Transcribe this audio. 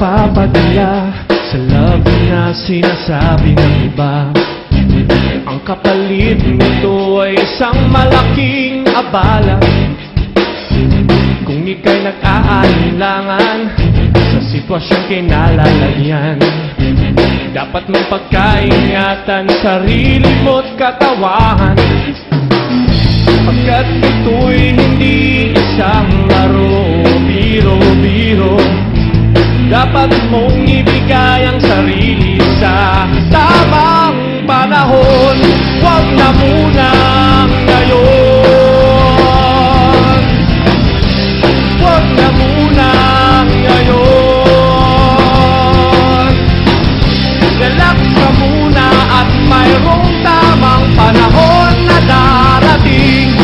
napapadala sa love na sinasabi ng iba. Ang kapalit nito ay isang malaking abala. Kung ika'y nag-aalinlangan sa sitwasyong kinalalagyan, dapat mong pagkaingatan sarili mo't katawan, pagkat ito'y hindi isang laro, biro-biro. Dapat mong ibigay ang sarili sa tamang panahon. Huwag na munang ngayon, huwag na munang ngayon. Relax ka muna at mayroong tamang panahon na darating.